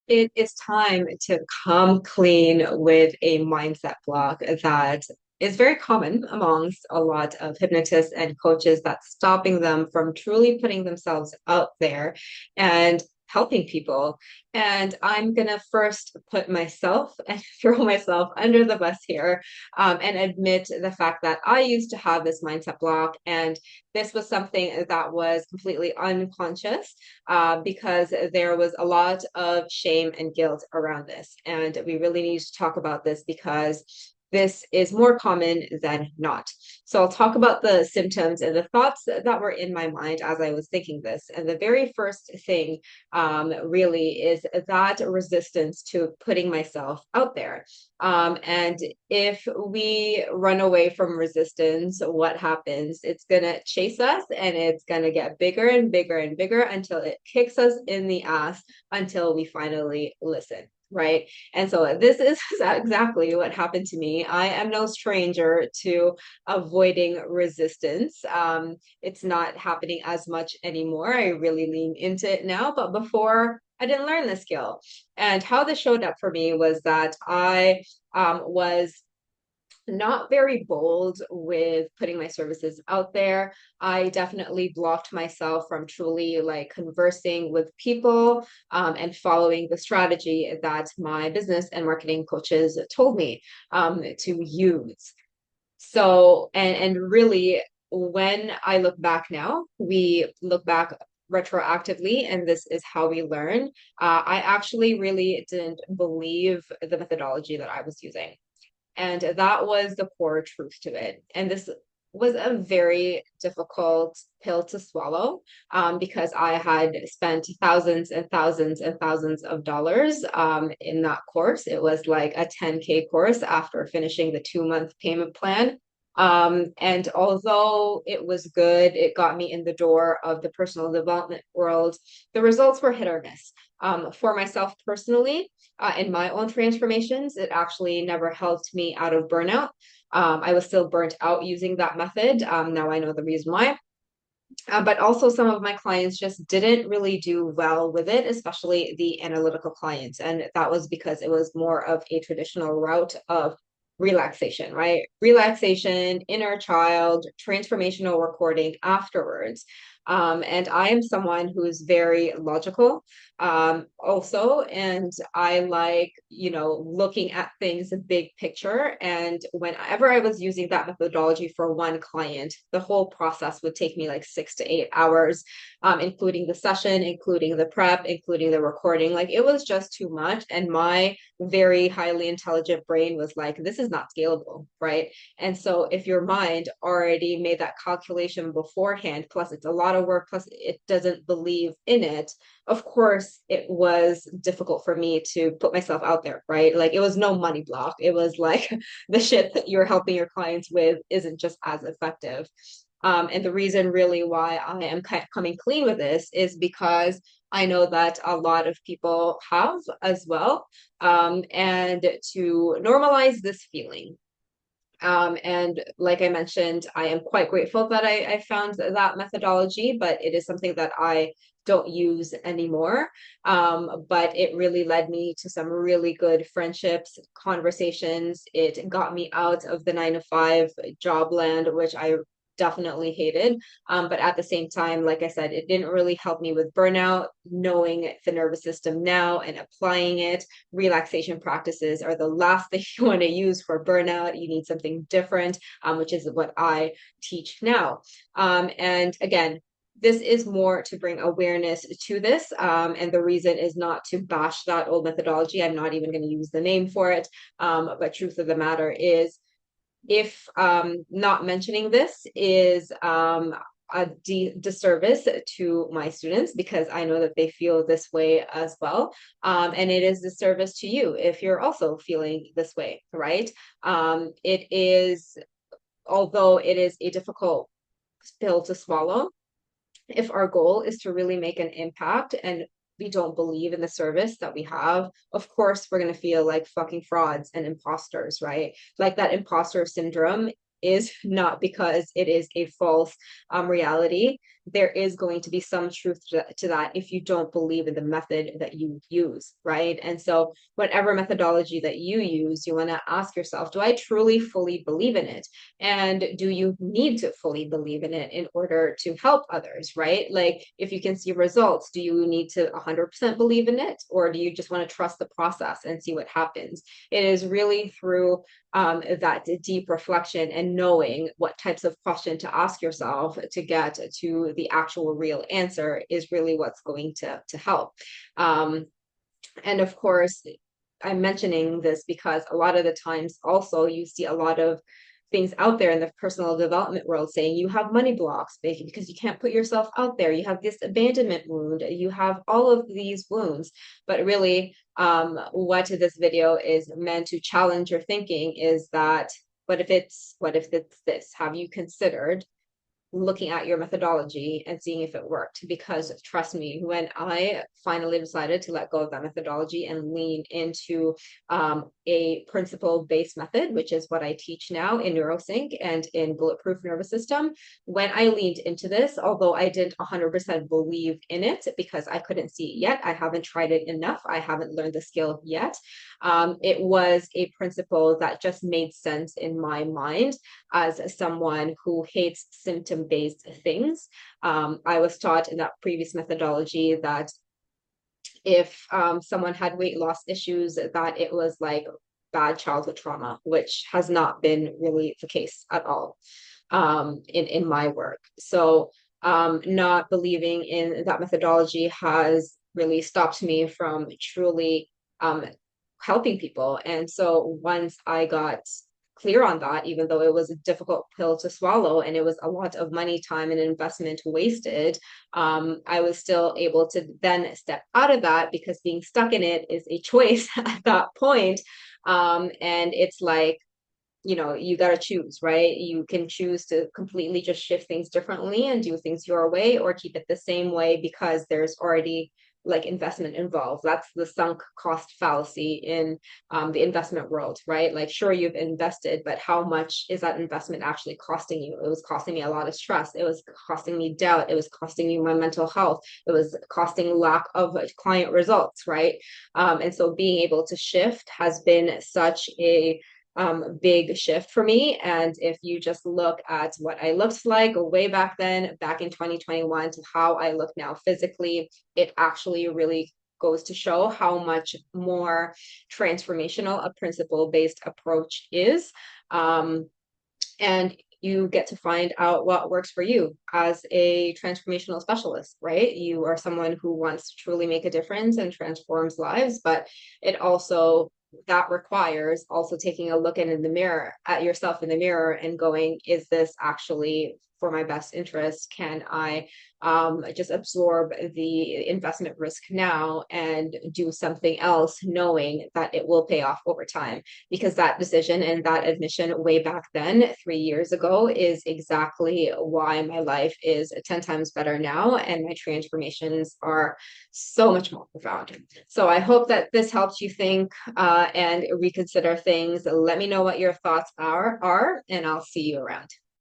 It is time to come clean with a mindset block that is very common amongst a lot of hypnotists and coaches that's stopping them from truly putting themselves out there and helping people. And I'm going to first put myself and throw myself under the bus here, and admit the fact that I used to have this mindset block. And this was something that was completely unconscious, because there was a lot of shame and guilt around this. And we really need to talk about this because this is more common than not. So I'll talk about the symptoms and the thoughts that were in my mind as I was thinking this. And the very first thing, really, is that resistance to putting myself out there. And if we run away from resistance, what happens? It's going to chase us and it's going to get bigger and bigger and bigger until it kicks us in the ass until we finally listen. Right. And so this is exactly what happened to me. I am no stranger to avoiding resistance. It's not happening as much anymore. I really lean into it now, but before I didn't learn the skill. And how this showed up for me was that I was not very bold with putting my services out there. I definitely blocked myself from truly like conversing with people, and following the strategy that my business and marketing coaches told me to use. So, and really, when I look back now, we look back retroactively, and this is how we learn. I actually really didn't believe the methodology that I was using. And that was the core truth to it. And this was a very difficult pill to swallow, because I had spent thousands and thousands and thousands of dollars, in that course. It was like a 10K course after finishing the 2 month payment plan. And although it was good, it got me in the door of the personal development world. The results were hit or miss. For myself personally, in my own transformations, it actually never helped me out of burnout. I was still burnt out using that method. Now I know the reason why. But also, some of my clients just didn't really do well with it, especially the analytical clients. And that was because it was more of a traditional route of relaxation, right? Relaxation, inner child, transformational recording afterwards. And I am someone who is very logical, also, and I like, looking at things big picture. And whenever I was using that methodology for one client, the whole process would take me like 6 to 8 hours, including the session, including the prep, including the recording. Like it was just too much. And my very highly intelligent brain was like, this is not scalable, right? And so if your mind already made that calculation beforehand, plus it's a lot of work, plus it doesn't believe in it, of course it was difficult for me to put myself out there, right? Like it was no money block. It was like the shit that you're helping your clients with isn't just as effective. And the reason really why I am coming clean with this is because I know that a lot of people have as well. And to normalize this feeling. And like I mentioned, I am quite grateful that I found that methodology, but it is something that I don't use anymore. But it really led me to some really good friendships, conversations. It got me out of the 9 to 5 job land, which I definitely hated. But at the same time, like I said, it didn't really help me with burnout. Knowing the nervous system now and applying it, relaxation practices are the last thing you want to use for burnout. You need something different, which is what I teach now. And again, this is more to bring awareness to this. And the reason is not to bash that old methodology. I'm not even going to use the name for it. But truth of the matter is, if not mentioning this is a disservice to my students, because I know that they feel this way as well. And it is disservice to you if you're also feeling this way, right? It is, although it is a difficult pill to swallow, if our goal is to really make an impact and we don't believe in the service that we have, of course, we're going to feel like fucking frauds and imposters, right? Like that imposter syndrome is not because it is a false reality. There is going to be some truth to that if you don't believe in the method that you use, right? And so, whatever methodology that you use, you want to ask yourself, do I truly fully believe in it? And do you need to fully believe in it in order to help others, right? Like, if you can see results, do you need to 100% believe in it? Or do you just want to trust the process and see what happens? It is really through that deep reflection and knowing what types of question to ask yourself to get to the actual real answer is really what's going to help. Um, and of course, I'm mentioning this because a lot of the times also you see a lot of things out there in the personal development world saying you have money blocks because you can't put yourself out there. You have this abandonment wound. You have all of these wounds. But really, what this video is meant to challenge your thinking is that what if it's this? Have you considered looking at your methodology and seeing if it worked? Because trust me, when I finally decided to let go of that methodology and lean into a principle-based method, which is what I teach now in neurosync and in bulletproof nervous system, when I leaned into this, although I didn't 100% believe in it because I couldn't see it yet, I haven't tried it enough, I haven't learned the skill yet, it was a principle that just made sense in my mind as someone who hates symptom-based things. I was taught in that previous methodology that if someone had weight loss issues, that it was like bad childhood trauma, which has not been really the case at all in my work. So not believing in that methodology has really stopped me from truly helping people. And so once I got clear on that, even though it was a difficult pill to swallow and it was a lot of money, time, and investment wasted, I was still able to then step out of that because being stuck in it is a choice at that point. And it's like, you got to choose, right? You can choose to completely just shift things differently and do things your way, or keep it the same way because there's already like investment involved. That's the sunk cost fallacy in the investment world, right? Like, sure, you've invested, but how much is that investment actually costing you? It was costing me a lot of stress. It was costing me doubt. It was costing me my mental health. It was costing lack of client results, right? And so being able to shift has been such a big shift for me. And if you just look at what I looked like way back then, back in 2021, to how I look now physically, it actually really goes to show how much more transformational a principle-based approach is. And you get to find out what works for you as a transformational specialist, right? You are someone who wants to truly make a difference and transforms lives, but it also that requires also taking a look in the mirror at yourself in the mirror and going, is this actually for my best interest? Can I just absorb the investment risk now and do something else, knowing that it will pay off over time? Because that decision and that admission way back then, 3 years ago, is exactly why my life is 10 times better now and my transformations are so much more profound. So I hope that this helps you think and reconsider things. Let me know what your thoughts are, and I'll see you around.